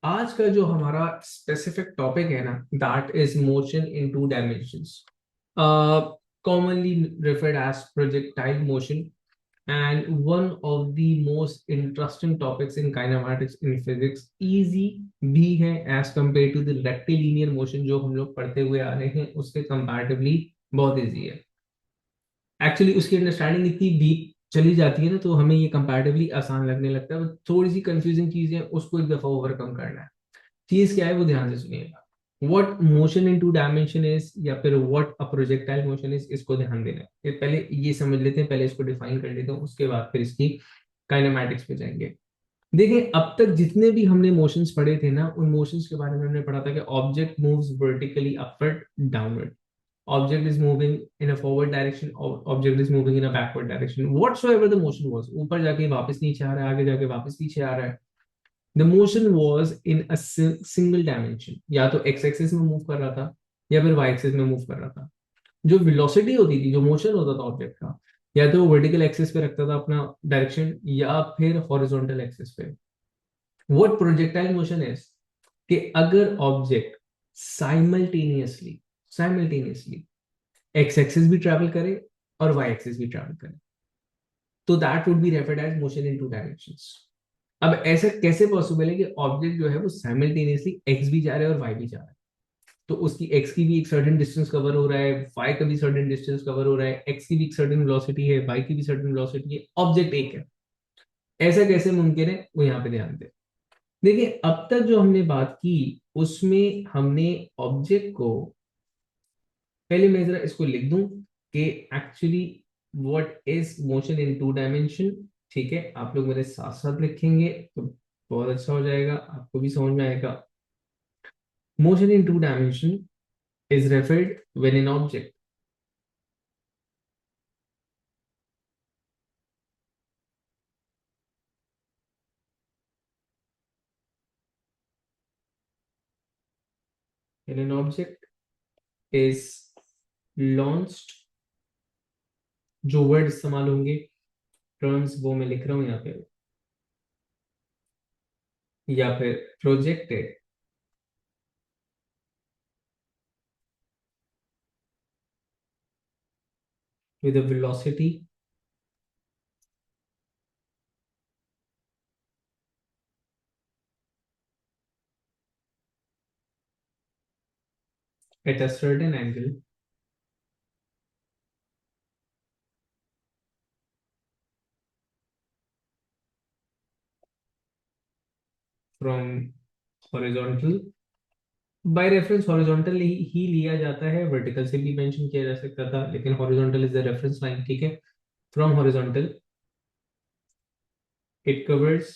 आज का जो हमारा स्पेसिफिक टॉपिक है ना, that is motion in to dimensions, commonly referred as projectile motion, and one of the most interesting topics in kinematics in physics. Easy भी है as compared to the rectilinear motion जो हम लोग पढ़ते हुए आ रहे हैं, उसके comparatively बहुत easy है. एक्चुअली उसकी अंडरस्टैंडिंग इतनी डीप चली जाती है ना, तो हमें ये कंपैरेटिवली आसान लगने लगता है. थोड़ी सी कंफ्यूजिंग चीजें उसको एक दफा ओवरकम करना है. चीज क्या है वो ध्यान से सुनिएगा. What motion in two dimension is, या फिर what a projectile motion is, इसको ध्यान देना है. पहले ये समझ लेते हैं, पहले इसको डिफाइन कर लेते हैं, उसके बाद फिर इसकी काइनेमैटिक्स पे जाएंगे. देखिए, अब तक जितने भी हमने मोशंस पढ़े थे ना, उन मोशंस के बारे में हमने पढ़ा था कि object moves vertically upward, downward. Object is moving in a forward direction, object is moving in a backward direction, whatsoever the motion was. ऊपर जाके वापस नीचे आ रहा है, आगे जाके वापस पीछे आ रहा है. The motion was in a single dimension. या तो x एक्सिस में मूव कर रहा था, या फिर y एक्सिस में मूव कर रहा था. जो वेलोसिटी होती थी, जो मोशन होता था ऑब्जेक्ट का, या तो वो वर्टिकल एक्सिस पे रखता था अपना डायरेक्शन, या फिर हॉरिजॉन्टल एक्सिस पे. व्हाट प्रोजेक्टाइल मोशन इज, कि अगर object simultaneously simultaneously X axis भी ट्रैवल करे और वाई एक्सिस भी ट्रैवल करे, तो that would be referred as motion in two directions. अब ऐसा कैसे पॉसिबल है कि ऑब्जेक्ट जो है वो साइमल्टेनियसली एक्स भी जा रहा है और वाई भी जा रहा है. तो उसकी एक्स की भी एक सर्टेन डिस्टेंस कवर हो रहा है, वाई का भी सर्टेन डिस्टेंस कवर हो रहा है, एक्स की भी एक सर्टेन वेलोसिटी है, वाई की भी सर्टेन वेलोसिटी है, ऑब्जेक्ट एक है. ऐसा कैसे मुमकिन है, वो यहाँ पे ध्यान दें. देखिए, अब तक जो हमने बात की उसमें हमने ऑब्जेक्ट को, पहले मैं जरा इसको लिख दूं कि actually what is motion in two dimension. ठीक है, आप लोग मेरे साथ साथ लिखेंगे तो बहुत अच्छा हो जाएगा, आपको भी समझ में आएगा. Motion in two dimension is referred when an object when an object is launched. जो वर्ड इस्तेमाल होंगे, टर्म्स, वो मैं लिख रहा हूं यहाँ पे. या फिर projected with a velocity at a certain angle from horizontal. By reference horizontal ही लिया जाता है, वर्टिकल से भी मेंशन किया जा सकता था, लेकिन horizontal is the reference line. ठीक है, from horizontal it covers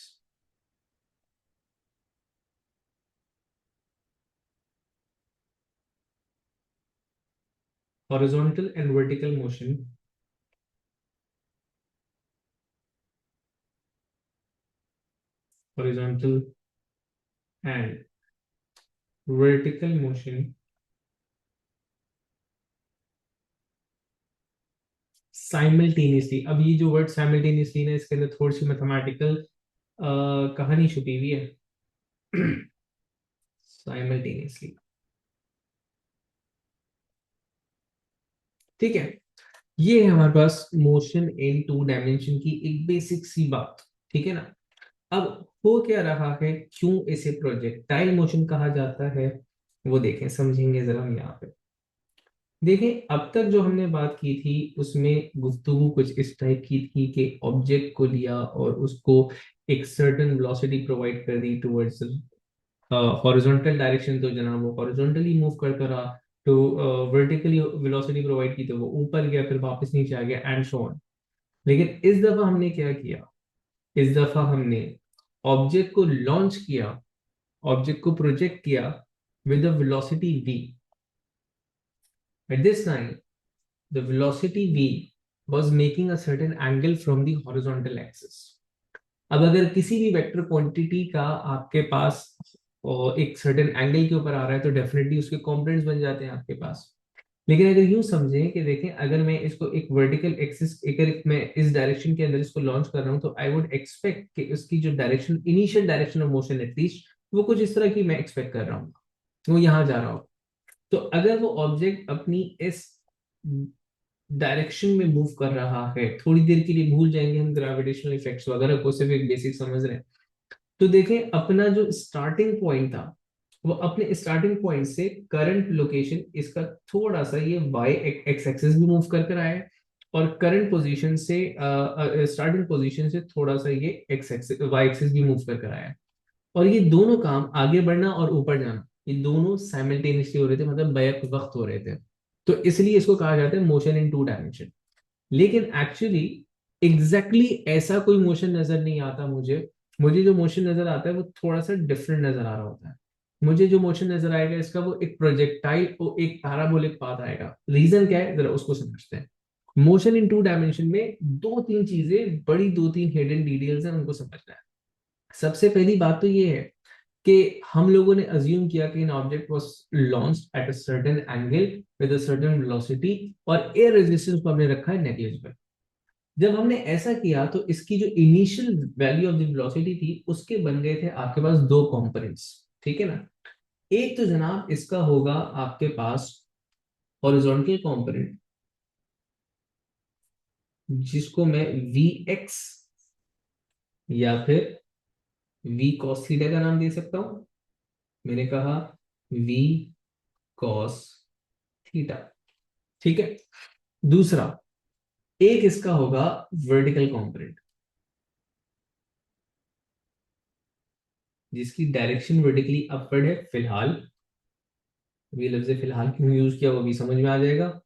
horizontal and vertical motion, horizontal and vertical motion simultaneously. अब ये जो वर्ड साइमल्टेनियसली ना, इसके अंदर थोड़ी सी मैथमेटिकल कहानी छुपी हुई है. साइमल्टेनियसली. ठीक है, ये है हमारे पास मोशन इन टू डायमेंशन की एक बेसिक सी बात. ठीक है ना. अब हो क्या रहा है, क्यों इसे प्रोजेक्टाइल मोशन कहा जाता है, वो देखें, समझेंगे जरा हम यहाँ पे. देखें, अब तक जो हमने बात की थी उसमें गुफ्तगू कुछ इस टाइप की थी कि ऑब्जेक्ट को लिया और उसको एक सर्टेन वेलोसिटी प्रोवाइड कर दी टुवर्ड्स हॉरिजॉन्टल डायरेक्शन, तो जनाब वो हॉरिजॉन्टली मूव करता रहा. तो वर्टिकली वेलोसिटी प्रोवाइड की तो वो ऊपर गया, फिर वापस नीचे आ गया, एंड सो ऑन. लेकिन इस दफा हमने क्या किया, इस दफा हमने ऑब्जेक्ट को लॉन्च किया, ऑब्जेक्ट को प्रोजेक्ट किया with the velocity v. At this time, the velocity v was making a certain angle from the horizontal axis. अब अगर किसी भी वेक्टर क्वांटिटी का आपके पास एक सर्टेन एंगल के ऊपर आ रहा है, तो डेफिनेटली उसके कंपोनेंट्स बन जाते हैं आपके पास. लेकिन अगर यूं समझें कि देखें, अगर मैं इसको एक वर्टिकल एक्सिस, अगर मैं इस डायरेक्शन के अंदर इसको लॉन्च कर रहा हूं, तो आई वुड एक्सपेक्ट कि उसकी जो direction, initial direction of motion at least, वो कुछ इस तरह की मैं एक्सपेक्ट कर रहा हूँ, वो यहाँ जा रहा हो। तो अगर वो ऑब्जेक्ट अपनी इस डायरेक्शन में मूव कर रहा है, थोड़ी देर के लिए भूल जाएंगे हम ग्रेविटेशनल इफेक्ट्स वगैरह को, सिर्फ एक बेसिक समझ रहे हैं। तो देखें अपना जो स्टार्टिंग पॉइंट था, वो अपने स्टार्टिंग पॉइंट से करंट लोकेशन इसका थोड़ा सा ये वाई एक्स एक्सिस भी मूव कर कर आया है, और करंट पोजीशन से स्टार्टिंग पोजीशन से थोड़ा सा ये एक्स एक्सिस वाई एक्सिस भी मूव कर कर आया है। और ये दोनों काम, आगे बढ़ना और ऊपर जाना, ये दोनों साइमल्टेनियसली हो रहे थे, मतलब बैक वक्त हो रहे थे। तो इसलिए इसको कहा जाता है मोशन इन टू डायमेंशन। लेकिन एक्चुअली एग्जैक्टली ऐसा कोई मोशन नजर नहीं आता मुझे। मुझे जो मोशन नजर आता है वो थोड़ा सा डिफरेंट नजर आ रहा होता है। मुझे जो मोशन नजर आएगा इसका, वो एक प्रोजेक्टाइल, वो एक पैराबोलिक पाथ आएगा। रीजन क्या है, जरा उसको समझते हैं। मोशन इन टू डायमेंशन में दो तीन चीजें, बड़ी दो तीन हिडन डिटेल्स हैं, उनको समझना है। सबसे पहली बात तो ये है कि हम लोगों ने अज्यूम किया कि an object was launched at a certain angle with a certain velocity, और एयर रेजिस्टेंस को हमने रखा है नेग्लिजिबल। जब हमने ऐसा किया तो इसकी जो initial value of the velocity थी, उसके बन गए थे आपके पास दो कंपोनेंट्स। ठीक है ना। एक तो जनाब इसका होगा आपके पास हॉरिजॉन्टल कंपोनेंट, जिसको मैं वी एक्स या फिर वी कॉस थीटा का नाम दे सकता हूं। मैंने कहा वी कॉस थीटा। ठीक है। दूसरा, एक इसका होगा वर्टिकल कंपोनेंट, जिसकी डायरेक्शन वर्टिकली अपवर्ड है फिलहाल। ये लफ्ज फिलहाल क्यों यूज किया वो भी समझ में आ जाएगा।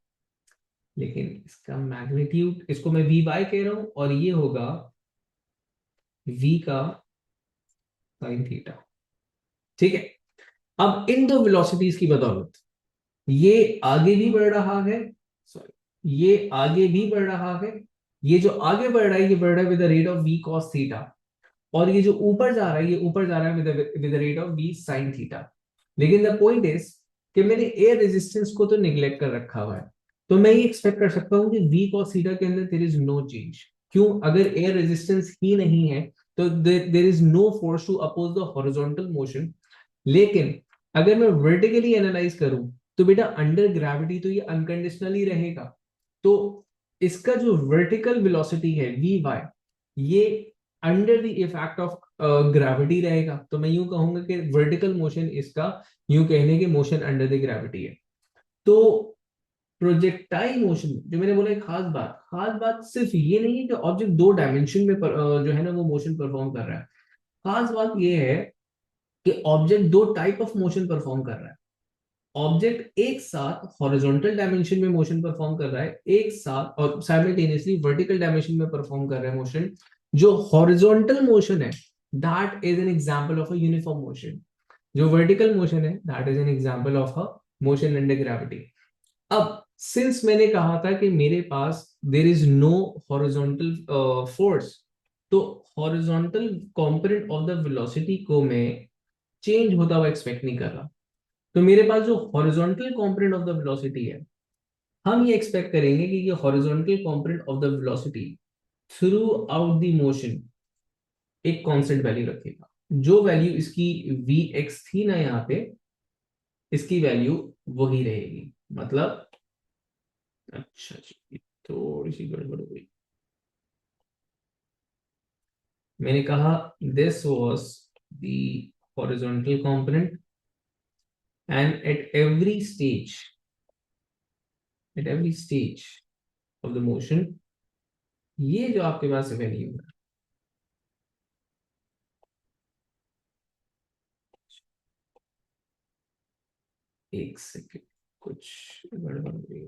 लेकिन इसका मैग्नीट्यूड, इसको मैं वी बाय कह रहा हूं, और ये होगा वी का साइन थीटा। ठीक है। अब इन दो वेलोसिटीज की बदौलत ये आगे भी बढ़ रहा है, सॉरी, ये आगे भी बढ़ रहा है। ये जो आगे बढ़ रहा है, ये बढ़ रहा है with the rate of V cos theta. और ये जो ऊपर जा रहा है, ये ऊपर जा रहा है with the rate of V sine theta. लेकिन द पॉइंट इज कि मैंने एयर रेजिस्टेंस को तो निग्लेक्ट कर रखा हुआ है। तो मैं ये एक्सपेक्ट कर सकता हूँ कि वी कॉस थीटा के अंदर देयर इज नो चेंज। क्यों? अगर एयर रेजिस्टेंस ही नहीं है तो there is no force to oppose the horizontal motion. लेकिन अगर मैं वर्टिकली एनालाइज करूं, तो बेटा अंडर ग्रेविटी तो ये अनकंडीशनली रहेगा। तो इसका जो वर्टिकल वेलोसिटी है वी वाई, ये under the effect of gravity रहेगा। तो मैं यूं कहूंगा कि वर्टिकल मोशन इसका, यूं कहने के मोशन अंडर द ग्रेविटी है। तो प्रोजेक्टाइल मोशन जो मैंने बोला, एक खास बात सिर्फ ये नहीं है कि ऑब्जेक्ट दो डायमेंशन में जो है ना वो मोशन परफॉर्म कर रहा है। खास बात ये है कि ऑब्जेक्ट दो टाइप ऑफ मोशन परफॉर्म कर रहा है। ऑब्जेक्ट एक साथ हॉरिजॉन्टल डायमेंशन में मोशन परफॉर्म कर रहा है, एक साथ और साइमल्टेनियसली वर्टिकल डायमेंशन में परफॉर्म कर रहा है मोशन। जो हॉरिजॉन्टल मोशन है, that is an example of a uniform motion. जो वर्टिकल मोशन है, that is an example of a motion under gravity. अब सिंस मैंने कहा था कि मेरे पास there is no horizontal force, तो horizontal component of the velocity को मैं चेंज होता हुआ एक्सपेक्ट नहीं कर रहा। तो मेरे पास जो horizontal component of the velocity है, हम ये एक्सपेक्ट करेंगे कि ये horizontal component of the velocity through out the motion एक कांस्टेंट वैल्यू रखेगा। जो वैल्यू इसकी वी एक्स थी ना यहाँ पे, इसकी वैल्यू वही रहेगी। मतलब, अच्छा जी, थोड़ी सी गड़बड़ हो गई। मैंने कहा this was the horizontal component, and at every stage of the motion, ये जो आपके पास वैल्यू है, एक सेकेंड, कुछ गड़बड़ हो गई।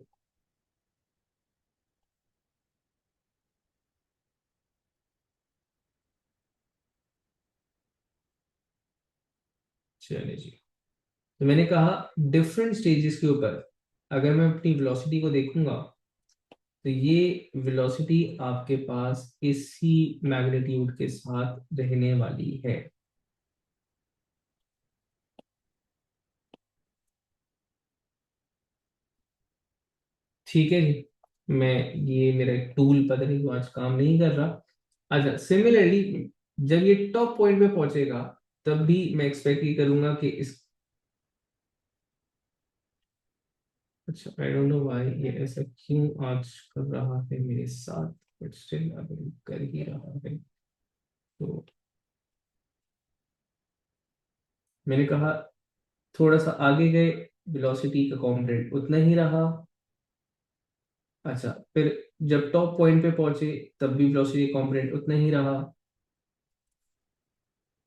चलिए जी। तो मैंने कहा डिफरेंट स्टेजेस के ऊपर अगर मैं अपनी वेलोसिटी को देखूंगा, तो ये वेलोसिटी आपके पास इसी मैग्नीट्यूड के साथ रहने वाली है। ठीक है जी। मैं, ये मेरा एक टूल पता नहीं क्यों आज काम नहीं कर रहा। अच्छा, सिमिलरली जब ये टॉप पॉइंट पे पहुंचेगा, तब भी मैं एक्सपेक्ट ये करूंगा कि इस, अच्छा आई डोंट नो व्हाई ये ऐसा क्यों आज कर रहा है मेरे साथ, बट स्टिल अभी कर ही रहा है। तो मैंने कहा थोड़ा सा आगे गए, वेलोसिटी का कॉम्पोनेंट उतना ही रहा। अच्छा, फिर जब टॉप पॉइंट पे पहुंचे तब भी वेलोसिटी कॉम्पोनेंट उतना ही रहा।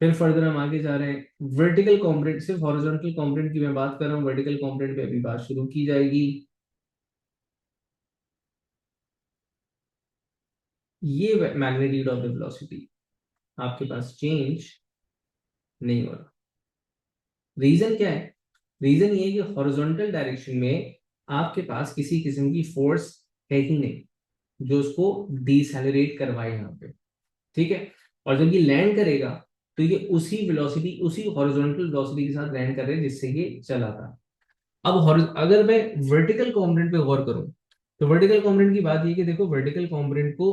फिर फर्दर हम आगे जा रहे हैं, वर्टिकल कॉम्पोनेंट, सिर्फ हॉरिजॉन्टल कॉम्पोनेंट की मैं बात कर रहा हूँ, वर्टिकल कॉम्पोनेंट पे अभी बात शुरू की जाएगी। ये मैग्नीट्यूड ऑफ द वेलोसिटी आपके पास चेंज नहीं हो रहा। रीजन क्या है? रीजन ये है कि हॉरिजॉन्टल डायरेक्शन में आपके पास किसी किस्म की फोर्स है ही नहीं जो उसको डिसेलरेट करवाए यहाँ पे, ठीक है। और जब ये लैंड करेगा तो ये उसी वेलोसिटी, उसी हॉरिजॉन्टल वेलोसिटी के साथ लैंड कर रहे हैं जिससे ये चला था। अब अगर मैं वर्टिकल कंपोनेंट पे गौर करूं, तो वर्टिकल कंपोनेंट की बात ये कि देखो वर्टिकल कंपोनेंट को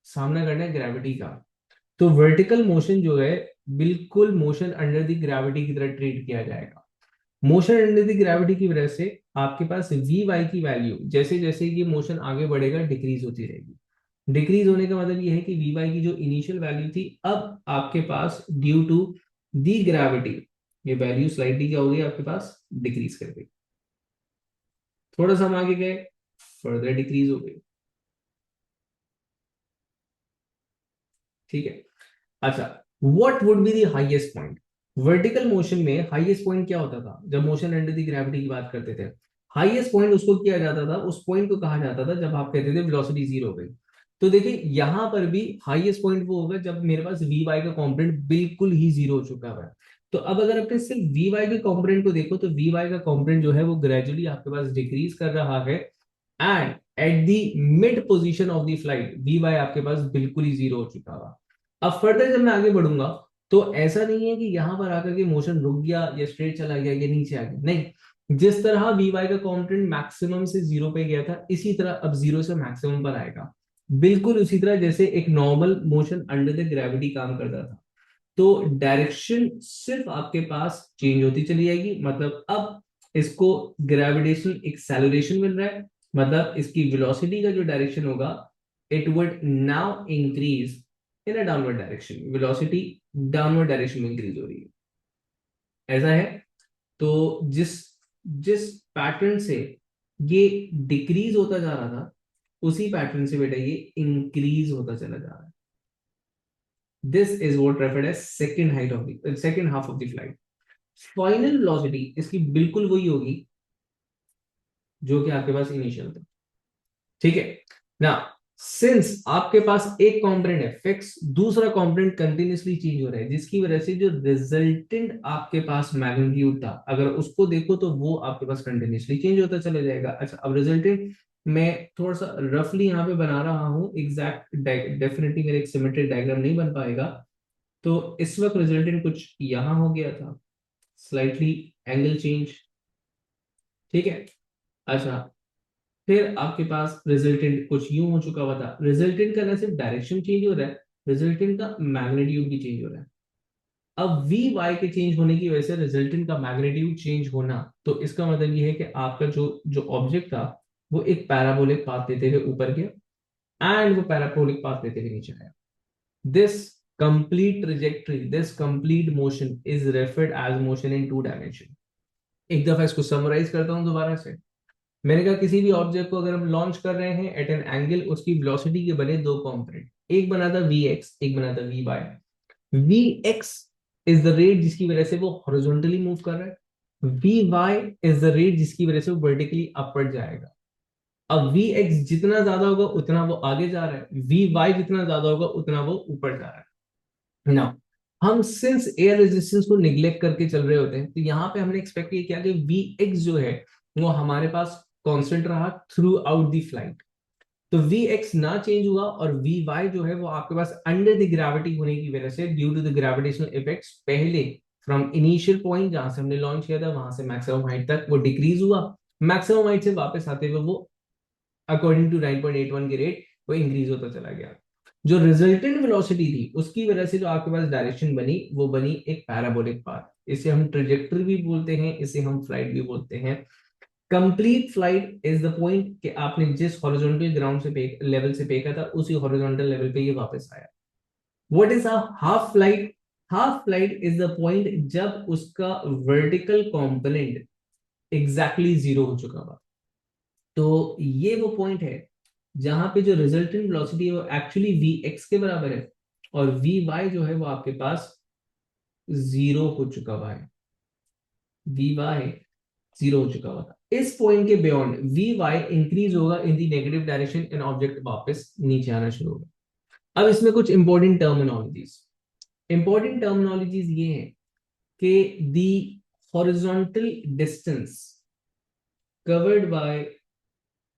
सामना करना है ग्रेविटी का। तो वर्टिकल मोशन जो है बिल्कुल मोशन अंडर द ग्रेविटी की तरह ट्रीट किया जाएगा। मोशन अंडर द ग्रेविटी की वजह से आपके पास वी वाई की वैल्यू जैसे जैसे ये मोशन आगे बढ़ेगा डिक्रीज होती रहेगी। डिक्रीज होने का मतलब ये है कि वी वाई की जो इनिशियल वैल्यू थी, अब आपके पास ड्यू टू दी ग्रेविटी ये वैल्यू स्लाइडली क्या हो गई आपके पास, डिक्रीज कर गई। थोड़ा सा हम आगे गए, फर्दर डिक्रीज हो गई, ठीक है। अच्छा, what would be the highest point? Vertical motion में हाईएस्ट पॉइंट क्या होता था जब मोशन अंडर द ग्रेविटी की बात करते थे? हाईएस्ट पॉइंट उसको किया जाता था, उस पॉइंट को कहा जाता था जब आप कहते थे वेलोसिटी जीरो हो गई। तो देखिए यहां पर भी हाईएस्ट पॉइंट वो होगा जब मेरे पास वी वाई का कंपोनेंट बिल्कुल ही जीरो हो चुका है। तो अब अगर अपने सिर्फ वी वाई के कंपोनेंट को देखो तो वी वाई का कंपोनेंट जो है वो ग्रेजुअली आपके पास डिक्रीज कर रहा है, and at the mid position of the flight V Y आपके पास बिल्कुल ही जीरो हो चुका था। अब फर्दर जब मैं आगे बढ़ूंगा तो ऐसा नहीं है कि यहां पर आकर के मोशन रुक गया या स्ट्रेट चला गया या नीचे आ गया, नहीं। जिस तरह वी वाई का कंपोनेंट मैक्सिमम से जीरो पे गया था इसी तरह अब जीरो से मैक्सिमम पर आएगा, बिल्कुल उसी तरह जैसे एक normal motion under the gravity काम करता था। तो डायरेक्शन सिर्फ आपके पास चेंज होती चली जाएगी, मतलब अब इसको ग्रेविटेशनल एक्सेलरेशन मिल रहा है, मतलब इसकी वेलोसिटी का जो डायरेक्शन होगा it would now increase in a downward direction. Velocity downward direction में इंक्रीज हो रही है, ऐसा है। तो जिस जिस पैटर्न से ये डिक्रीज होता जा रहा था उसी पैटर्न से बेटा ये इंक्रीज होता चला जा रहा है। This is what referred as second height of the second half of the flight. Final velocity इसकी बिल्कुल वही होगी जो कि आपके पास इनिशियल था, ठीक है ना। सिंस आपके पास एक कंपोनेंट है फिक्स, दूसरा कंपोनेंट कंटिन्यूअसली चेंज हो रहा है, जिसकी वजह से जो रिजल्टेंट आपके पास मैग्नीट्यूड था अगर उसको देखो तो वो आपके पास कंटिन्यूअसली चेंज होता चला जाएगा। अच्छा, अब रिजल्टेंट मैं थोड़ा सा रफली यहाँ पे बना रहा हूँ, एग्जैक्ट डेफिनेटली मेरे एक सिमेट्रिक डायग्राम नहीं बन पाएगा। तो इस वक्त रिजल्टेंट कुछ यहां हो गया था, स्लाइटली एंगल चेंज, ठीक है। अच्छा, फिर आपके पास रिजल्टेंट कुछ यूं हो चुका हुआ था। रिजल्टेंट का ना सिर्फ डायरेक्शन चेंज हो रहा है, रिजल्टेंट का मैग्नीट्यूड भी चेंज हो रहा है। अब वी वाई के चेंज होने की वजह से रिजल्टेंट का मैग्नीट्यूड चेंज होना, तो इसका मतलब ये है कि आपका जो जो ऑब्जेक्ट था वो एक पैराबोलिक पाथ लेते हुए ऊपर गया एंड वो पैराबोलिक पाथ लेते हुए नीचे आया। This complete trajectory, this complete motion is referred as motion in two dimension. एक दफा इसको समराइज करता हूं दोबारा से। मैंने कहा किसी भी ऑब्जेक्ट को अगर हम लॉन्च कर रहे हैं एट एन एंगल, उसकी वेलोसिटी के बने दो कंपोनेंट, एक बना था वी एक्स, एक बना था V Y. V X is the rate जिसकी वजह से वो हॉरिजॉन्टली मूव कर रहा है, V Y is the rate जिसकी वजह से वो वर्टिकली अपवर्ड जाएगा। अब वी एक्स जितना ज्यादा होगा उतना वो आगे जा रहा है, वी वाई जितना ज्यादा होगा उतना वो ऊपर जा रहा है ना। हम सिंस एयर रेजिस्टेंस को निग्लेक्ट करके चल रहे होते हैं तो यहाँ पे हमने एक्सपेक्ट किया कि वी एक्स जो है वो हमारे पास कांस्टेंट रहा थ्रू आउट द फ्लाइट। तो वी एक्स ना चेंज हुआ और वी वाई जो है वो आपके पास अंडर द ग्रेविटी होने की वजह से due to the gravitational effects पहले फ्रॉम इनिशियल पॉइंट जहां से हमने लॉन्च किया था वहां से मैक्सिमम हाइट तक वो डिक्रीज हुआ, मैक्सिमम हाइट से वापस आते हुए वो अकॉर्डिंग टू 9.81 के रेट वो इंक्रीज होता चला गया। जो रिजल्टेंट वेलोसिटी थी उसकी वजह से जो आपके पास डायरेक्शन बनी वो बनी एक पैराबोलिक पाथ। इसे हम ट्रेजेक्टरी भी बोलते हैं, इसे हम फ्लाइट भी बोलते हैं। Complete flight is the point कि आपने जिस हॉरिजॉन्टल ग्राउंड से लेवल से फेंका था उसी हॉरिजॉन्टल लेवल पे ये वापस आया। What is a half flight? Half flight is the point जब उसका वर्टिकल कंपोनेंट एग्जैक्टली जीरो हो चुका हुआ। तो ये वो पॉइंट है जहां पे जो रिजल्टेंट वेलोसिटी है वो एक्चुअली वी एक्स के बराबर है, और वी वाई जो है वो आपके पास जीरो हो चुका हुआ है। वी वाई जीरो हो चुका हुआ था। इस पॉइंट के बियॉन्ड वी वाई इंक्रीज होगा in the negative direction and object वापस नीचे आना शुरू होगा। अब इसमें कुछ इंपॉर्टेंट टर्मिनोलॉजीज ये है कि दी horizontal distance covered by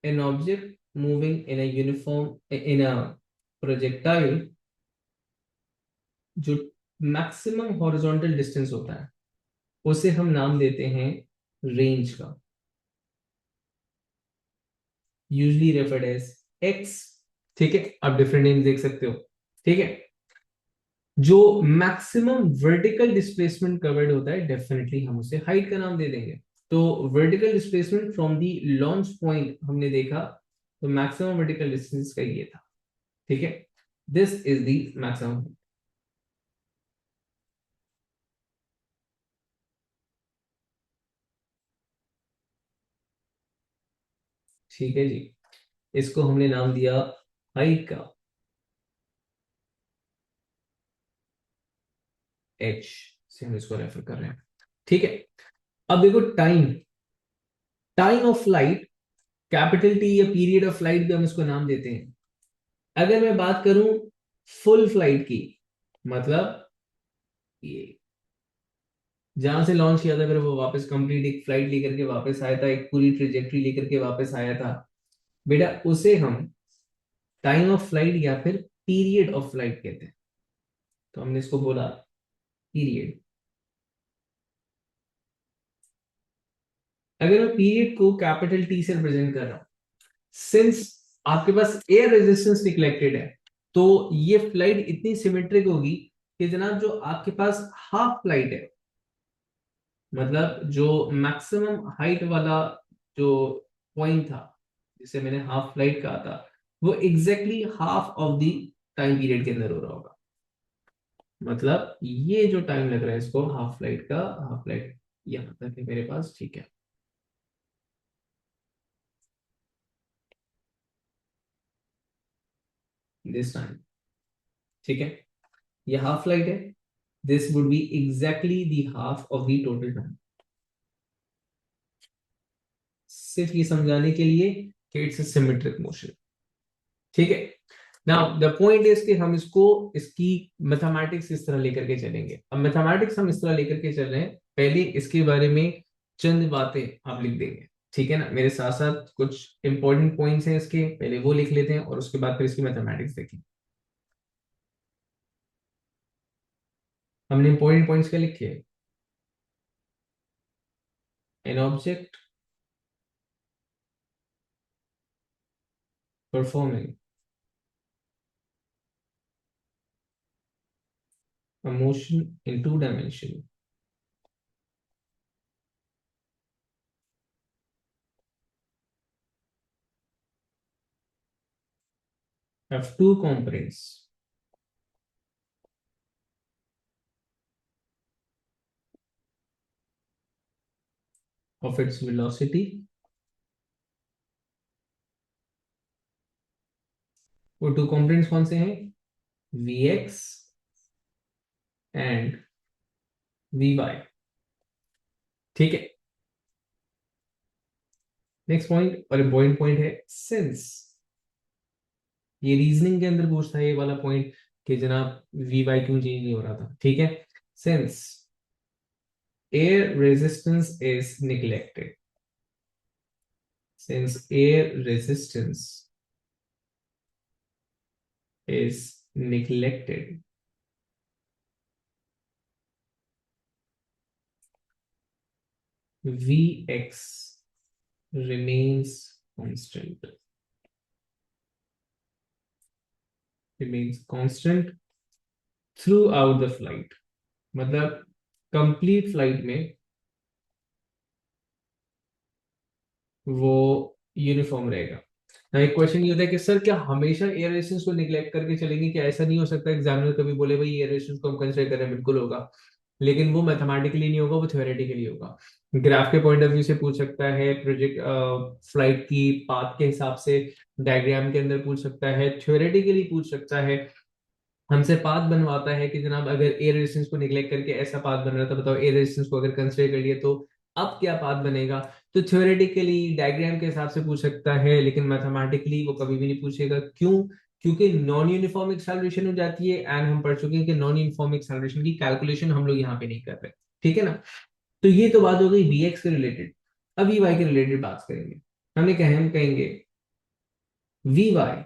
an object moving in a uniform in a projectile, जो मैक्सिमम हॉरिजॉन्टल डिस्टेंस होता है उसे हम नाम देते हैं रेंज का, यूजली रेफर्ड एज एक्स। ठीक है, आप डिफरेंट नेम देख सकते हो। ठीक है, जो मैक्सिमम वर्टिकल डिस्प्लेसमेंट कवर्ड होता है डेफिनेटली हम उसे हाइट का नाम दे देंगे। तो vertical displacement from the launch point हमने देखा, तो मैक्सिमम वर्टिकल डिस्टेंस का ये था। ठीक है, दिस इज दी मैक्सिमम। ठीक है जी, इसको हमने नाम दिया हाइट का, एच से हम इसको रेफर कर रहे हैं। ठीक है, अब देखो time, time of flight, capital T या पीरियड ऑफ फ्लाइट भी हम इसको नाम देते हैं। अगर मैं बात करूं फुल फ्लाइट की, मतलब ये जहां से लॉन्च किया था फिर वो वापस कंप्लीट एक फ्लाइट लेकर के वापस आया था, एक पूरी ट्रेजेक्टरी लेकर के वापस आया था, बेटा उसे हम टाइम ऑफ फ्लाइट या फिर पीरियड ऑफ फ्लाइट कहते हैं। तो हमने इसको बोला पीरियड। अगर मैं पीरियड को कैपिटल टी से रिप्रेजेंट कर रहा हूं, सिंस आपके पास एयर रेजिस्टेंस निकलेक्टेड है, तो ये फ्लाइट इतनी सिमेट्रिक होगी कि जनाब जो आपके पास हाफ फ्लाइट है, मतलब जो मैक्सिमम हाइट वाला जो पॉइंट था जिसे मैंने हाफ फ्लाइट कहा था, वो exactly half of the time period के अंदर हो रहा होगा। मतलब ये जो टाइम लग रहा है इसको हाफ फ्लाइट का, हाफ फ्लाइट यहाँ तक है मेरे पास। ठीक है, दिस टाइम। ठीक है, ये हाफ फ्लाइट है, this would be exactly the half of the total time. सिर्फ ये समझाने के लिए कि इट्स अ सिमेट्रिक मोशन। ठीक है, नाउ द पॉइंट इज कि हम इसको, इसकी मैथमेटिक्स इस तरह लेकर के चलेंगे। अब मैथमेटिक्स हम इस तरह लेकर के चल रहे हैं, पहले इसके बारे में चंद बातें आप लिख देंगे। ठीक है ना, मेरे साथ साथ कुछ इंपॉर्टेंट पॉइंट्स हैं इसके, पहले वो लिख लेते हैं और उसके बाद फिर इसकी मैथमेटिक्स देखें। हमने इंपॉर्टेंट पॉइंट्स क्या लिखे? An object performing a motion in two dimension have two components of its velocity। वो टू कंपोनेंट्स कौन से हैं? vx and vy। ठीक है, नेक्स्ट पॉइंट और इम्पोर्टेंट पॉइंट है सिंस। ये रीजनिंग के अंदर पूछता है ये वाला पॉइंट कि जनाब वी वाई क्यों चेंज नहीं हो रहा था। ठीक है, since air resistance is neglected, since air resistance is neglected, vx remains constant। remains constant throughout the flight. मतलब कंप्लीट फ्लाइट में वो यूनिफॉर्म रहेगा। ना एक क्वेश्चन ये होता है कि सर क्या हमेशा एयर रेस्टिंग्स को निगलेक्ट करके चलेंगे, क्या ऐसा नहीं हो सकता एग्जामिनर कभी बोले भाई एयर रेस्टिंग्स को हम कंसिडर करें, बिल्कुल होगा, लेकिन वो मैथमेटिकली नहीं होगा, वो थ्योरेटिकली होगा। ग्राफ के पॉइंट ऑफ व्यू से पूछ सकता है, प्रोजेक्ट फ्लाइट की पाथ के हिसाब से डायग्राम के अंदर पूछ सकता है, थ्योरेटिकली पूछ सकता है, हमसे पाथ बनवाता है कि जनाब अगर एयर रेजिस्टेंस को निगलेक्ट करके ऐसा पाथ बन रहा था, बताओ एयर रेजिस्टेंस को अगर कंसिडर कर लिया तो अब क्या पाथ बनेगा। तो थ्योरेटिकली डायग्राम के हिसाब से पूछ सकता है, लेकिन मैथमेटिकली वो कभी भी नहीं पूछेगा। क्यों? क्योंकि नॉन यूनिफॉर्म एक्सेलरेशन हो जाती है, एंड हम पढ़ चुके हैं कि नॉन यूनिफॉर्म एक्सेलरेशन की कैलकुलेशन हम लोग यहाँ पे नहीं कर रहे। ठीक है ना। तो ये तो बात हो गई वीएक्स के रिलेटेड। अब वी वाई के रिलेटेड बात करेंगे। हम कहेंगे V Y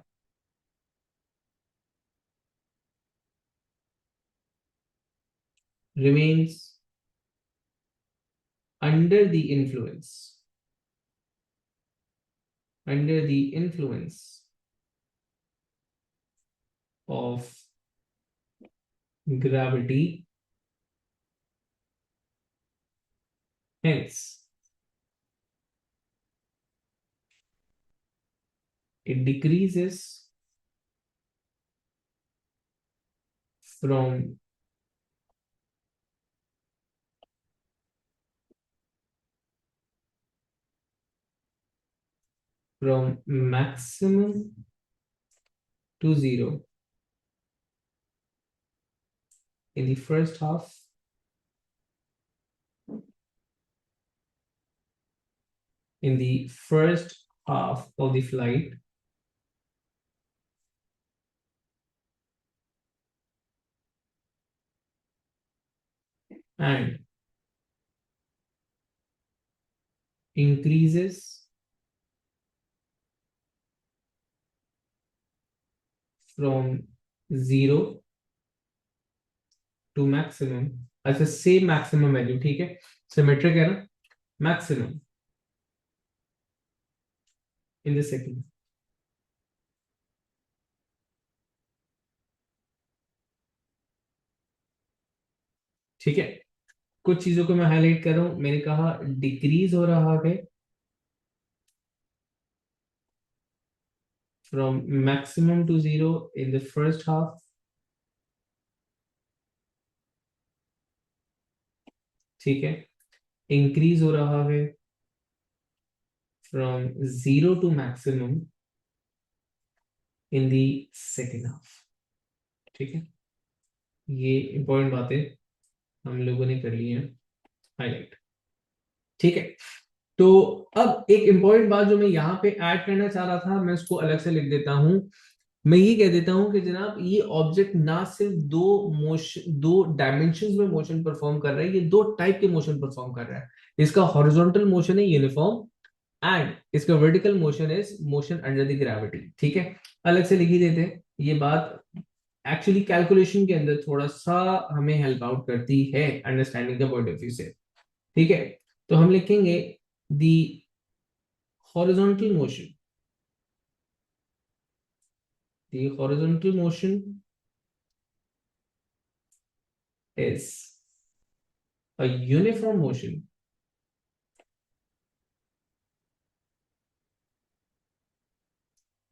remains under the influence of gravity, hence it decreases from maximum to zero in the first half of the flight, and increases from zero to maximum। अच्छा same maximum value, ठीक है, symmetric है ना, maximum in the second. ठीक है, कुछ चीजों को मैं हाईलाइट कर रहा हूं। मैंने कहा डिक्रीज हो रहा है from maximum to zero in the first half, ठीक है, इंक्रीज हो रहा है from zero to maximum in the second half। ठीक है, ये इंपॉर्टेंट बातें हम लोगों ने कर ली हैं हाईलाइट। ठीक है, तो अब एक इंपॉर्टेंट बात जो मैं यहाँ पे ऐड करना चाह रहा था, मैं उसको अलग से लिख देता हूं। मैं ये कह देता हूं कि जनाब ये ऑब्जेक्ट ना सिर्फ दो डायमेंशंस में मोशन परफॉर्म कर रहा है, ये दो टाइप के मोशन परफॉर्म कर रहा है। इसका हॉरिजॉन्टल मोशन है यूनिफॉर्म, एंड इसका vertical motion is motion under the gravity. ठीक है, अलग से लिख ही देते हैं ये बात। एक्चुअली कैलकुलेशन के अंदर थोड़ा सा हमें हेल्प आउट करती है अंडरस्टैंडिंग का पॉइंट ऑफ व्यू से। ठीक है, तो हम लिखेंगे the horizontal motion, the horizontal motion is a uniform motion,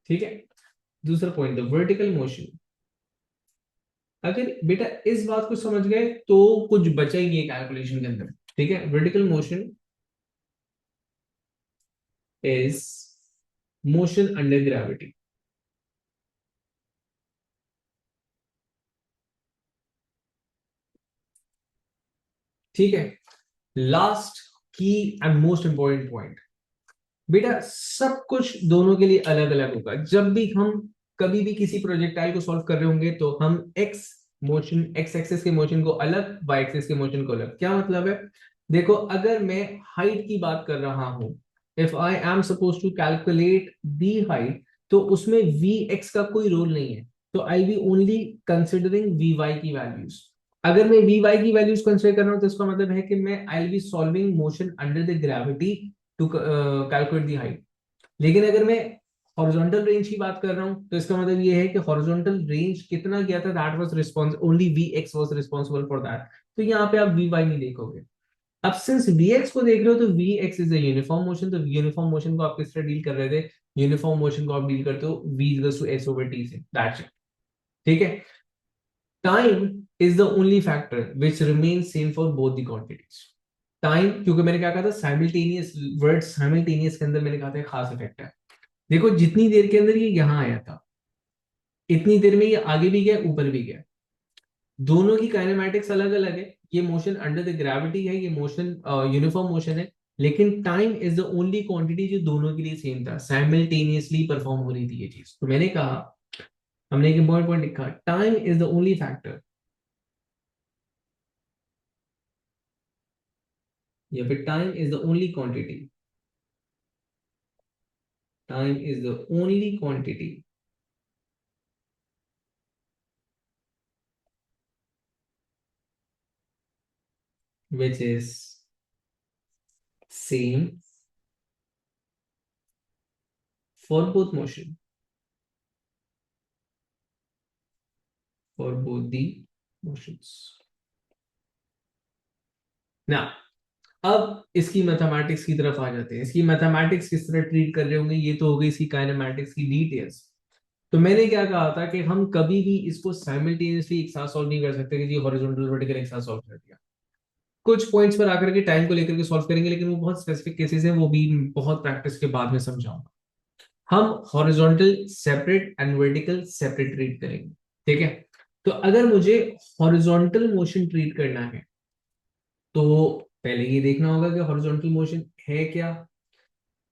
ठीक है। दूसरा पॉइंट द वर्टिकल मोशन। अगर बेटा इस बात को समझ गए तो कुछ बचा ही नहीं है कैलकुलेशन के अंदर। ठीक है, vertical motion is motion under gravity. ठीक है, लास्ट की एंड मोस्ट इंपॉर्टेंट पॉइंट, बेटा सब कुछ दोनों के लिए अलग अलग होगा। जब भी हम कभी भी किसी प्रोजेक्टाइल को सॉल्व कर रहे होंगे तो हम एक्स एक्सिस के मोशन को अलग, वाई एक्सिस के मोशन को अलग। क्या मतलब है? देखो अगर मैं हाइट की बात कर रहा हूं, if I am suppose to calculate the height, तो उसमें वी एक्स का कोई रोल नहीं है, तो I be only considering V Y की वैल्यूज। अगर मैं वी वाई की वैल्यूज कंसिडर कर रहा हूं तो इसका मतलब है कि मैं I be solving motion under the gravity to calculate the height. लेकिन अगर मैं हॉरिजॉन्टल रेंज की बात कर रहा हूं तो इसका मतलब ये है कि हॉरिजॉन्टल रेंज कितना गया था, that was response only V X was responsible for that. तो यहाँ पे आप वी वाई नहीं देखोगे। अब सिंस वी एक्स को देख रहे हो तो V X is a uniform motion, तो यूनिफॉर्म मोशन को आप किस तरह डील कर रहे थे, यूनिफॉर्म मोशन को आप डील करते हो V is to S over T से, दैट्स इट। ठीक है। Time is the only factor which remain same for both the quantities. Time, क्योंकि मैंने क्या कहा था साइमल्टेनियस, वर्ड साइमल्टेनियस के अंदर मैंने कहा था एक खास इफेक्ट है। देखो जितनी देर के अंदर ये यहां आया था, इतनी देर में ये आगे भी गया ऊपर भी गया। दोनों की काइनेमैटिक्स अलग अलग है। ये मोशन अंडर द ग्रेविटी है, ये मोशन यूनिफॉर्म मोशन है। लेकिन time is the only quantity जो दोनों के लिए सेम था, साइमल्टेनियसली परफॉर्म हो रही थी ये चीज। तो मैंने कहा, हमने एक इंपॉर्टेंट पॉइंट लिखा, time is the only factor, या फिर time is the only quantity, time is the only quantity which is same for both motion, for both the motions. Now, अब इसकी मैथमेटिक्स की तरफ आ जाते हैं। इसकी मैथमेटिक्स किस तरह ट्रीट कर रहे होंगे, ये तो हो गई इसकी काइनेमैटिक्स की डिटेल्स। तो मैंने क्या कहा था कि हम कभी भी इसको साइमल्टेनियसली एक साथ सॉल्व नहीं कर सकते कि जी हॉरिजॉन्टल वर्टिकल एक साथ सॉल्व कर दिया। कुछ पॉइंट्स पर आकर के टाइम को लेकर के सॉल्व करेंगे, लेकिन वो बहुत स्पेसिफिक केसेस हैं, वो भी बहुत प्रैक्टिस के बाद में समझाऊंगा। हम horizontal separate and vertical separate treat करेंगे। ठीक है। तो अगर मुझे हॉरिजॉन्टल मोशन ट्रीट करना है तो पहले ये देखना होगा कि हॉरिजॉन्टल मोशन है क्या।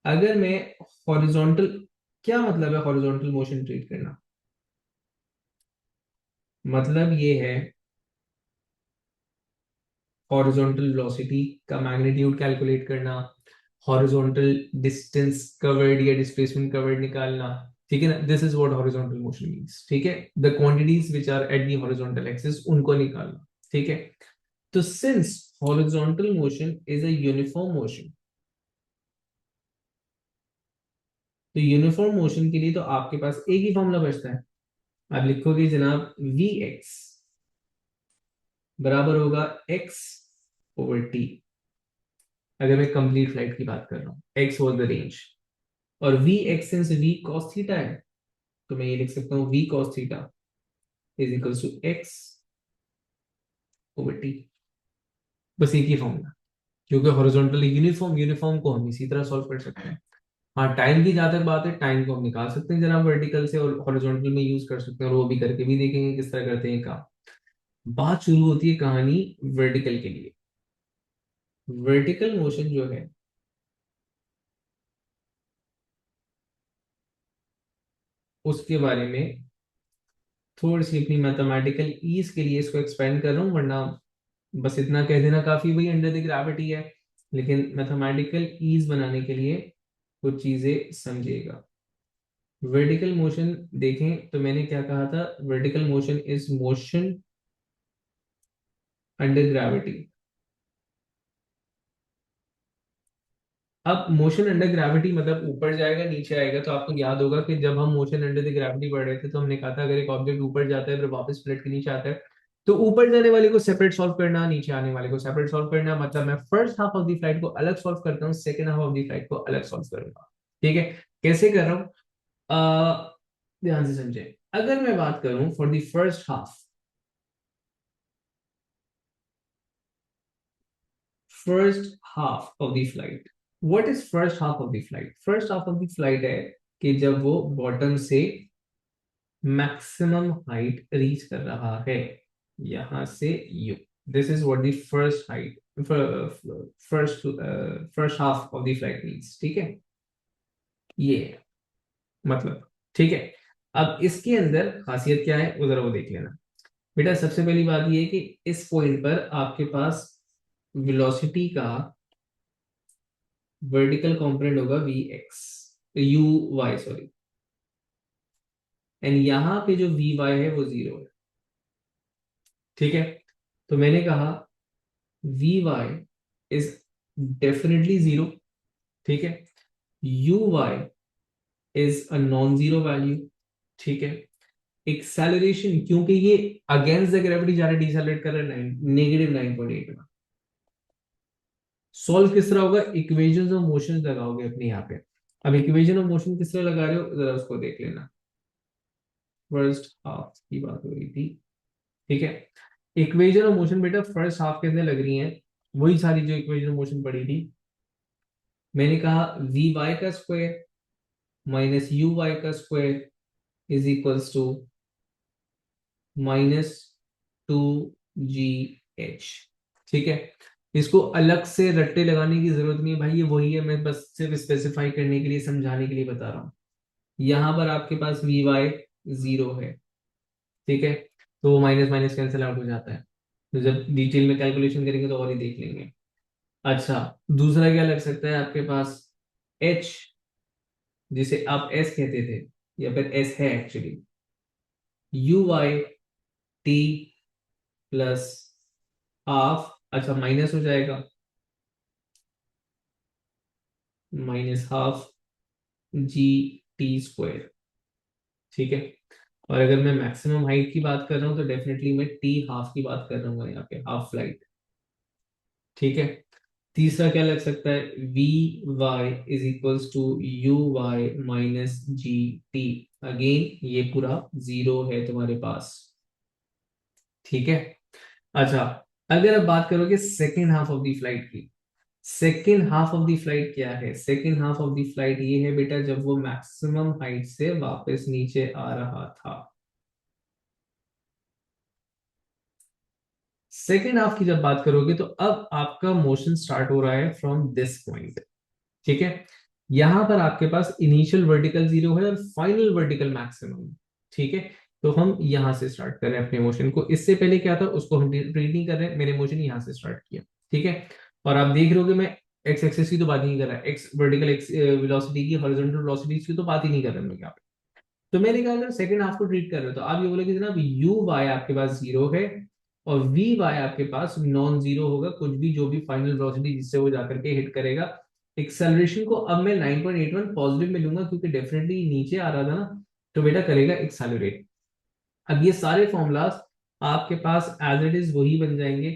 अगर मैं हॉरिजॉन्टल, क्या मतलब है हॉरिजॉन्टल मोशन ट्रीट करना, मतलब ये है हॉरिजॉन्टल वेलोसिटी का मैग्नीट्यूड कैलकुलेट करना, हॉरिजॉन्टल डिस्टेंस कवर्ड या डिस्प्लेसमेंट कवर्ड निकालना। ठीक है ना, this is what horizontal motion means. ठीक है, the quantities which are at the horizontal axis उनको निकालना। ठीक है। तो since horizontal motion is a uniform motion, तो यूनिफॉर्म मोशन के लिए तो आपके पास एक ही फॉर्मूला बचता है। आप लिखोगे जनाब वी एक्स बराबर होगा एक्स ओवर टी। अगर मैं कंप्लीट फ्लाइट की बात कर रहा हूँ, एक्स वॉज द रेंज, और V X since V cos theta है, तो मैं ये लिख सकता हूँ V cos theta is equal to X over T. बस एक ही फॉर्मूला, क्योंकि हॉरिजॉन्टली यूनिफॉर्म, यूनिफॉर्म को हम इसी तरह सॉल्व कर सकते हैं। हाँ, टाइम की जहां तक बात है, टाइम को हम निकाल सकते हैं जनाब वर्टिकल से और हॉरिजॉन्टल में यूज कर सकते हैं, और वो भी करके भी देखेंगे किस तरह करते हैं काम। बात शुरू होती है कहानी वर्टिकल के लिए। वर्टिकल मोशन जो है उसके बारे में थोड़ी सी अपनी मैथमेटिकल ईज के लिए इसको एक्सपेंड कर रहा हूँ, वरना बस इतना कह देना काफी, वही अंडर द ग्रेविटी है। लेकिन मैथमेटिकल ईज बनाने के लिए कुछ चीजें समझिएगा। वर्टिकल मोशन देखें तो मैंने क्या कहा था, vertical motion is motion under gravity. अब मोशन अंडर ग्रेविटी मतलब ऊपर जाएगा नीचे आएगा, तो आपको याद होगा कि जब हम मोशन अंडर द ग्रेविटी पढ़ रहे थे तो हमने कहा था अगर एक ऑब्जेक्ट ऊपर जाता है फिर वापस पलट के नीचे आता है, तो ऊपर जाने वाले को सेपरेट सॉल्व करना, नीचे आने वाले को सेपरेट सॉल्व करना, मतलब मैं first half of the flight को अलग सॉल्व करता हूँ, second half of the flight को अलग सॉल्व करूंगा। ठीक है। कैसे कर रहा हूँ, ध्यान से समझे। अगर मैं बात करूं for the first half, first half of the flight, what is first half of the flight? First half of the flight है कि जब वो बॉटम से मैक्सिमम हाइट रीच कर रहा है, यहां से you, this is what the first height, first first half of the flight means. ठीक है, ये है मतलब। ठीक है। अब इसके अंदर खासियत क्या है वो जरा वो देख लेना। बेटा सबसे पहली बात ये है कि इस पॉइंट पर आपके पास वेलोसिटी का वर्टिकल कंपोनेंट होगा V X, U Y sorry, and यहाँ पे जो वी वाई है वो जीरो है। ठीक है। तो मैंने कहा V Y is definitely zero. ठीक है। U Y is a non zero value, ठीक है। एक्सेलरेशन, क्योंकि ये अगेंस्ट द ग्रेविटी जा रहा है, डिसेलरेट कर रहा है -9.8 में। सॉल्व किस तरह होगा, इक्वेशंस ऑफ मोशन लगाओगे अपने यहाँ पे। अब इक्वेशन ऑफ मोशन किस तरह लगा रहे हो, जरा उसको देख लेना। फर्स्ट हाफ की बात हो रही थी, ठीक है। इक्वेशन ऑफ मोशन बेटा फर्स्ट हाफ के अंदर लग रही है वही सारी जो इक्वेशन ऑफ मोशन पड़ी थी। मैंने कहा वी वाई का स्क्वायर माइनस यू वाई का square is equals to -2 GH, ठीक है। इसको अलग से रट्टे लगाने की जरूरत नहीं है भाई, ये वही है, मैं बस सिर्फ स्पेसिफाई करने के लिए, समझाने के लिए बता रहा हूँ। यहां पर आपके पास वी वाई जीरो है, ठीक है, तो वो माइनस माइनस कैंसिल आउट हो जाता है। तो जब डिटेल में कैलकुलेशन करेंगे तो और ही देख लेंगे। अच्छा, दूसरा क्या लग सकता है आपके पास, एच, जिसे आप एस कहते थे, या फिर एस है actually, U Y T plus half, अच्छा माइनस हो जाएगा, -12 GT स्क्वायर, ठीक है। और अगर मैं मैक्सिमम हाइट की बात कर रहा हूँ तो डेफिनेटली मैं टी हाफ की बात कर रहा हूँ यहाँ पे, हाफ फ्लाइट, ठीक है। तीसरा क्या लग सकता है, V Y is equals to U Y minus GT, again ये पूरा जीरो है तुम्हारे पास, ठीक है। अच्छा, अगर आप बात करोगे second half of the flight की, second half of the flight क्या है, second half of the flight ये है बेटा जब वो मैक्सिमम हाइट से वापस नीचे आ रहा था। सेकेंड हाफ की जब बात करोगे तो अब आपका मोशन स्टार्ट हो रहा है फ्रॉम दिस पॉइंट, ठीक है। यहां पर आपके पास इनिशियल वर्टिकल जीरो है और फाइनल वर्टिकल मैक्सिमम, ठीक है। तो हम यहां से स्टार्ट कर रहे हैं अपने मोशन को, इससे पहले क्या था उसको हम ट्रीट नहीं कर रहे हैं, मैंने मोशन यहां से स्टार्ट किया, ठीक है। और आप देख रहे हो कि मैं एक्स एक्सिस की तो बात ही नहीं कर रहा, एक्स वर्टिकल एक्स वेलोसिटी की, हॉरिजॉन्टल वेलोसिटी की तो बात ही नहीं कर रहा मैं यहाँ पे। तो मैंने कहा अगर सेकंड हाफ को ट्रीट कर रहे हो तो आप ये बोलोगे जनाब यू वाई आपके पास जीरो है और वी वाई आपके पास नॉन जीरो होगा, कुछ भी जो भी फाइनल वेलोसिटी जिससे वो जाकर के हिट करेगा। एक्सेलरेशन को अब मैं 9.81 पॉजिटिव में लूंगा क्योंकि डेफिनेटली नीचे आ रहा था ना, तो बेटा करेगा एक्सेलरेट। अब ये सारे फॉर्मूलाज आपके पास एज इट इज वही बन जाएंगे।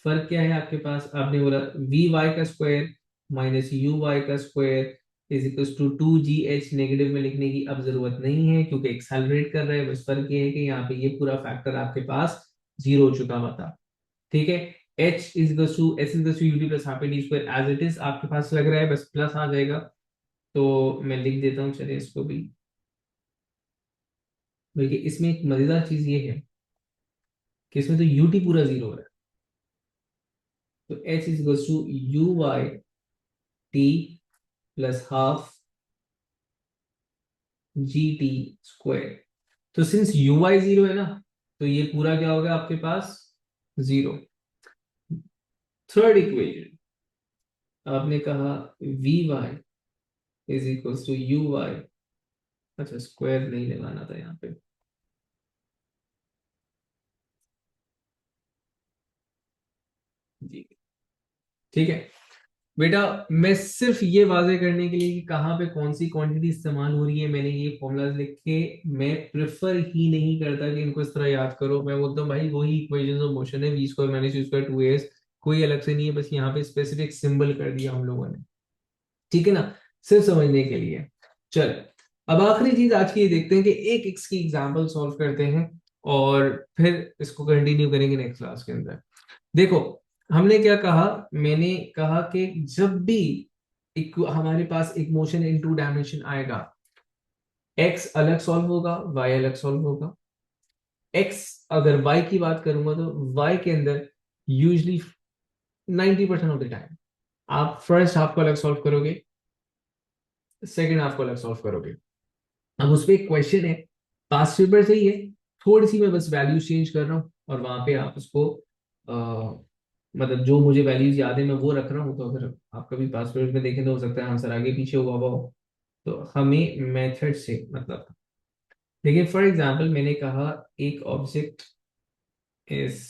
फर्क क्या है आपके पास, आपने बोला वी वाई का स्क्वायर माइनस यू वाई का square is equal to 2GH, negative में लिखने की अब जरूरत नहीं है क्योंकि एक्सेलरेट कर रहा है, बस फर्क ये है कि यहाँ पे ये पूरा फैक्टर आपके पास जीरो हो चुका हुआ था, ठीक है। h is U T plus half D square as it is आपके पास लग रहा है, बस प्लस आ जाएगा, तो मैं लिख देता हूँ, चलिए इसको भी। बल्कि इसमें एक मजेदार चीज ये है कि इसमें तो यूटी पूरा जीरो हो रहा है, तो h is U Y T plus half GT square. तो सिंस यू वाई जीरो है ना, तो ये पूरा क्या होगा आपके पास, जीरो। थर्ड इक्वेशन, आपने कहा V Y is equal to U Y, अच्छा स्क्वायर नहीं लगाना था यहाँ पे, जी, ठीक है। बेटा मैं सिर्फ ये वाजे करने के लिए कि कहाँ पे कौन सी क्वांटिटी इस्तेमाल हो रही है मैंने ये फॉर्मूलाज लिखे, मैं प्रेफर ही नहीं करता कि इनको इस तरह याद करो। मैं बोलता हूँ भाई वही इक्वेशंस ऑफ मोशन है, V square minus U square 2as, कोई अलग से नहीं है, बस यहाँ पे स्पेसिफिक सिंबल कर दिया हम लोगों ने, ठीक है ना, सिर्फ समझने के लिए। चल, अब आखिरी चीज आज की ये देखते हैं कि एक एक्स की एग्जांपल सॉल्व करते हैं और फिर इसको कंटिन्यू करेंगे नेक्स्ट क्लास के अंदर। देखो, हमने क्या कहा, मैंने कहा कि जब भी हमारे पास एक मोशन इन टू डायमेंशन आएगा, एक्स अलग सॉल्व होगा, वाई अलग सॉल्व होगा। एक्स, अगर वाई की बात करूंगा तो वाई के अंदर यूजली 90% ऑफ द टाइम आप फर्स्ट हाफ को अलग सॉल्व करोगे, सेकेंड हाफ को अलग सॉल्व करोगे। अब उस पर एक क्वेश्चन है, पास्ट पेपर से ही है, थोड़ी सी मैं बस वैल्यूज चेंज कर रहा हूँ और वहां पे आप उसको मतलब जो मुझे वैल्यूज याद है मैं वो रख रहा हूँ, तो अगर आप कभी पास्ट पेपर में देखें तो हो सकता है आंसर आगे पीछे हुआ हुआ हो, तो हमें मेथड से मतलब था। देखिए फॉर एग्जाम्पल मैंने कहा एक ऑब्जेक्ट इज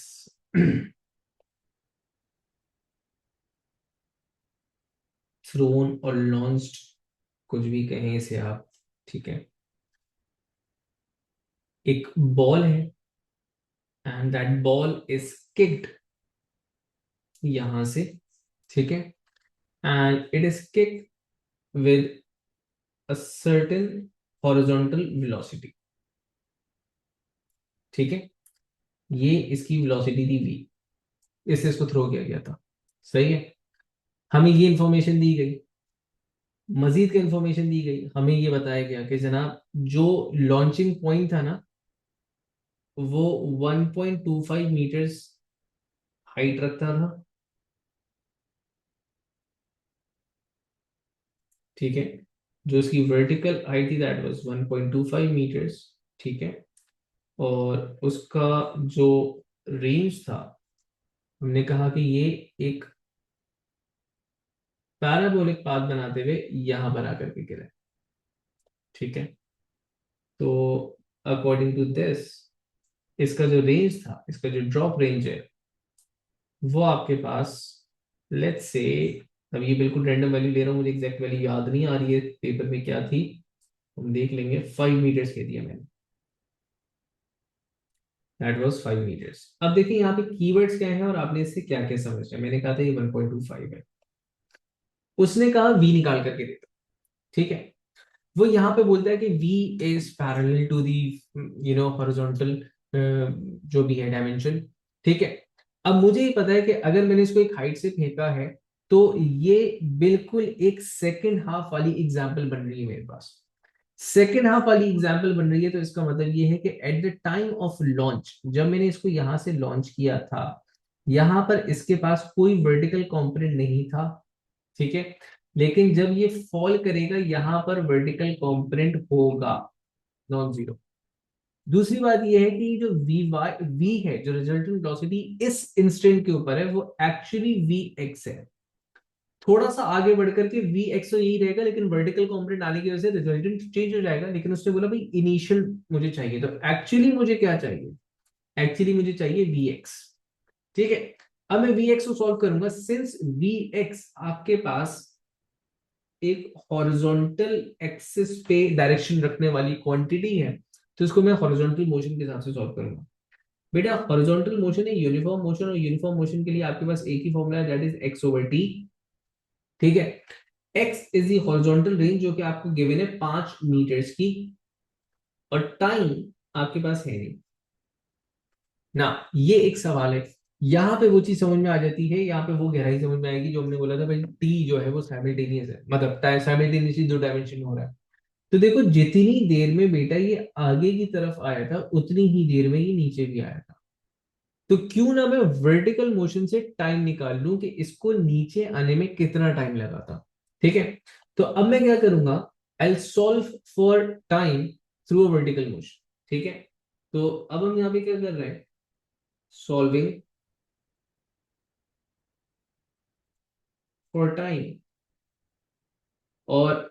थ्रोन और लॉन्च्ड, कुछ भी कहें इसे आप, ठीक है, एक बॉल है and that ball is kicked यहां से, ठीक है, and it is kicked with a certain horizontal velocity, ठीक है, ये इसकी वेलोसिटी थी v, इससे इसको थ्रो किया गया था, सही है। हमें ये इंफॉर्मेशन दी गई, मजीद का इंफॉर्मेशन दी गई, हमें ये बताया गया कि जनाब जो लॉन्चिंग पॉइंट था ना वो 1.25 मीटर्स हाइट रखता था, ठीक है, जो इसकी वर्टिकल हाइट थी दैट वाज 1.25 मीटर्स, ठीक है, और उसका जो रेंज था, हमने कहा कि ये एक पैराबोलिक पाथ बनाते हुए यहां पर आकर के गिरा है, ठीक है। तो अकॉर्डिंग टू दिस इसका जो रेंज था, इसका जो ड्रॉप रेंज है वो आपके पास, लेट्स से, अब ये बिल्कुल रैंडम वैल्यू ले रहा हूँ, मुझे एग्जैक्ट वैल्यू याद नहीं आ रही है पेपर में क्या थी, हम देख लेंगे, 5 मीटर्स कह दिया मैंने, दैट वाज 5 मीटर्स। अब देखिए यहाँ पे कीवर्ड्स क्या है और आपने इससे क्या क्या समझा, मैंने कहा था ये 1.25 है, उसने कहा वी निकाल करके देता, ठीक है, वो यहाँ पे बोलता है कि v is parallel to the horizontal जो भी है डायमेंशन, ठीक है। अब मुझे ये पता है कि अगर मैंने इसको एक हाइट से फेंका है तो ये बिल्कुल एक सेकंड हाफ वाली एग्जांपल बन रही है मेरे पास, सेकेंड हाफ वाली एग्जांपल बन रही है, तो इसका मतलब ये है कि at the time of launch, जब मैंने इसको यहां से लॉन्च किया था, यहां पर इसके पास कोई वर्टिकल कंपोनेंट नहीं था, ठीक है, लेकिन जब ये फॉल करेगा यहां पर वर्टिकल कंपोनेंट होगा, नॉन जीरो। दूसरी बात ये है कि जो वी है, जो रिजल्टेंट वेलोसिटी इस इंस्टेंट के ऊपर है, वो एक्चुअली वी एक्स है, थोड़ा सा आगे बढ़कर के वी एक्स तो यही रहेगा, लेकिन वर्टिकल कंपोनेंट आने की वजह से रिजल्टेंट चेंज हो जाएगा, लेकिन उसने बोला भाई इनिशियल मुझे चाहिए, तो एक्चुअली मुझे क्या चाहिए, एक्चुअली मुझे चाहिए वी एक्स, ठीक है। अब मैं वी एक्स को सॉल्व करूंगा, सिंस वी एक्स आपके पास एक हॉरिजॉन्टल एक्सिस पे डायरेक्शन रखने वाली क्वांटिटी है, तो इसको मैं हॉरिजॉन्टल मोशन के हिसाब से सॉल्व करूंगा। बेटा हॉरिजॉन्टल मोशन है यूनिफॉर्म मोशन, और यूनिफॉर्म मोशन के लिए आपके पास एक ही फॉर्मूला है, that is x over T, ठीक है। X is the horizontal range जो कि आपको गिवन है 5 मीटर्स की, और टाइम आपके पास है नहीं ना, ये एक सवाल है। यहाँ पे वो चीज समझ में आ जाती है, यहाँ पे वो गहराई समझ में आएगी जो हमने बोला था भाई, टी जो है वो साइमल्टेनियस है, मतलब साइमल्टेनियसली दो डायमेंशन में हो रहा है। तो देखो जितनी देर में बेटा ये आगे की तरफ आया था, उतनी ही देर में ये नीचे भी आया था, तो क्यों ना मैं वर्टिकल मोशन से टाइम निकाल लूं कि इसको नीचे आने में कितना टाइम लगा था, ठीक है। तो अब मैं क्या करूंगा, I solve for time through a vertical motion, ठीक है। तो अब हम यहाँ पे क्या कर रहे हैं, सॉल्विंग फॉर टाइम, और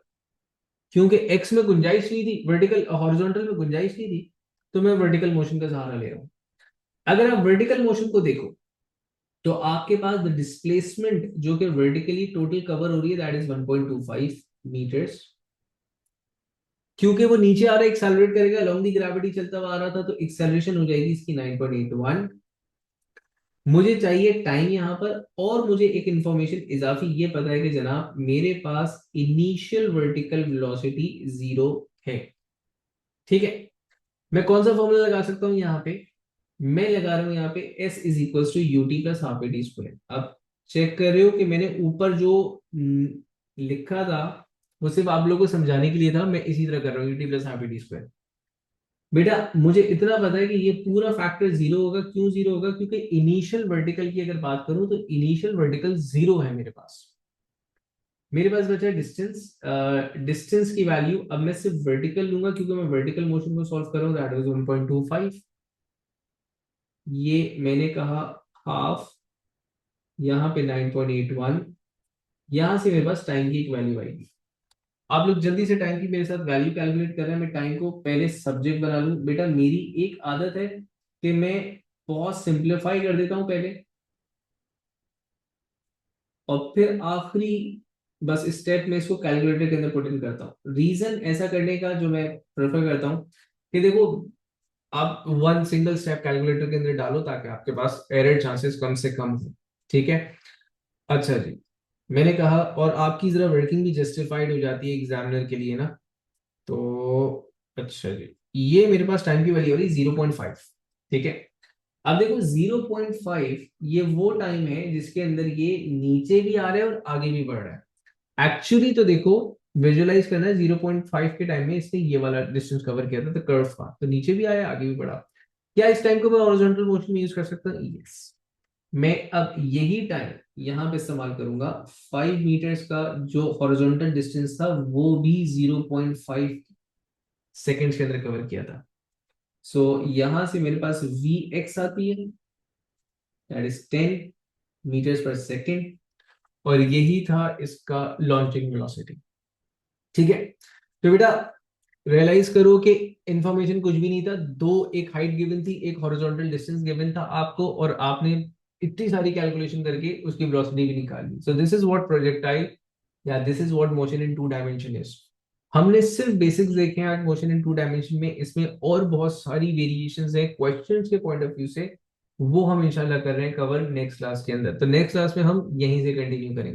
क्योंकि एक्स में गुंजाइश नहीं थी, वर्टिकल हॉरिजॉन्टल में गुंजाइश नहीं थी, तो मैं वर्टिकल मोशन का सहारा ले रहा हूं। अगर आप वर्टिकल मोशन को देखो तो आपके पास द डिस्प्लेसमेंट जो कि वर्टिकली टोटल कवर हो रही है, दैट इज 1.25 मीटर्स, क्योंकि वो नीचे आ रहा है एक्सेलरेट करेगा, अलोंग दी ग्रेविटी चलता हुआ आ रहा था, तो एक्सेलरेशन हो जाएगी इसकी 9.81। मुझे चाहिए टाइम यहां पर, और मुझे एक इंफॉर्मेशन इजाफी ये पता है कि जनाब मेरे पास इनिशियल वर्टिकल वेलोसिटी 0 है, ठीक है। मैं कौन सा फॉर्मूला लगा सकता हूं यहाँ पे, मैं लगा रहा हूं यहाँ पे S is equal to U T plus half A T square. अब चेक कर रहे हो कि मैंने ऊपर जो लिखा था वो सिर्फ आप लोगों को समझाने के लिए था, मैं इसी तरह कर रहा हूँ, you T plus half A T square. बेटा मुझे इतना पता है कि ये पूरा फैक्टर जीरो होगा, क्यों जीरो होगा, क्योंकि इनिशियल वर्टिकल की अगर बात करूं तो इनिशियल वर्टिकल जीरो है मेरे पास, मेरे पास बचा डिस्टेंस, डिस्टेंस की वैल्यू अब मैं सिर्फ वर्टिकल लूंगा क्योंकि मैं वर्टिकल मोशन को सॉल्व कर रहा हूं, दैट वाज 1.25, ये मैंने कहा हाफ, यहाँ पे 9.81, यहां से मेरे पास टाइम की एक वैल्यू आएगी। आप लोग जल्दी से टाइम की मेरे साथ वैल्यू कैलकुलेट कर रहे हैं, मैं टाइम को पहले सब्जेक्ट बना लूं। बेटा मेरी एक आदत है कि मैं बहुत सिंप्लीफाई कर देता हूं पहले, और फिर आखिरी बस स्टेप में इसको कैलकुलेटर के अंदर पुट इन करता हूँ। रीजन ऐसा करने का जो मैं प्रेफर करता हूँ कि देखो, आप वन सिंगल स्टेप कैलकुलेटर के अंदर डालो ताकि आपके पास एरर चांसेस कम से कम हो। ठीक है। अच्छा जी, मैंने कहा और आपकी जरा वर्किंग भी जस्टिफाइड हो जाती है एग्जामिनर के लिए ना। तो अच्छा जी, ये मेरे पास टाइम की वैल्यू हो रही 0.5। ठीक है। अब देखो 0.5 ये वो टाइम है जिसके अंदर ये नीचे भी आ रहा है और आगे भी बढ़ रहा है। एक्चुअली तो देखो, विजुअलाइज करना है 0.5 के टाइम में इसने ये वाला डिस्टेंस कवर किया था, तो कर्व का तो नीचे भी आया आगे भी बढ़ा। क्या इस टाइम को मैं हॉरिजॉन्टल मोशन में यूज कर सकता हूँ? यस। मैं अब यही टाइम यहां पे इस्तेमाल करूंगा। 5 मीटर्स का जो हॉरिजॉन्टल डिस्टेंस था वो भी 0.5 सेकेंड्स के अंदर कवर किया था। सो यहां से मेरे पास वी एक्स आती है, दैट इज 10 मीटर्स पर सेकेंड, और यही था इसका लॉन्चिंग वेलोसिटी। ठीक है। तो बेटा रियलाइज करो कि इंफॉर्मेशन कुछ भी नहीं था, दो, एक हाइट गिवन थी, एक हॉरिजॉन्टल डिस्टेंस गिवन था आपको, और आपने इतनी सारी कैलकुलेशन करके उसकी वेलोसिटी भी निकाली। So this is what projectile या this is what motion in two dimension is. हमने सिर्फ बेसिक्स देखे हैं आज मोशन इन टू डायमेंशन में, इसमें और बहुत सारी वेरिएशंस हैं क्वेश्चंस के पॉइंट ऑफ व्यू से। वो हम इंशाल्लाह कर रहे हैं कवर नेक्स्ट क्लास के अंदर। तो नेक्स्ट क्लास में हम यहीं से कंटिन्यू करेंगे।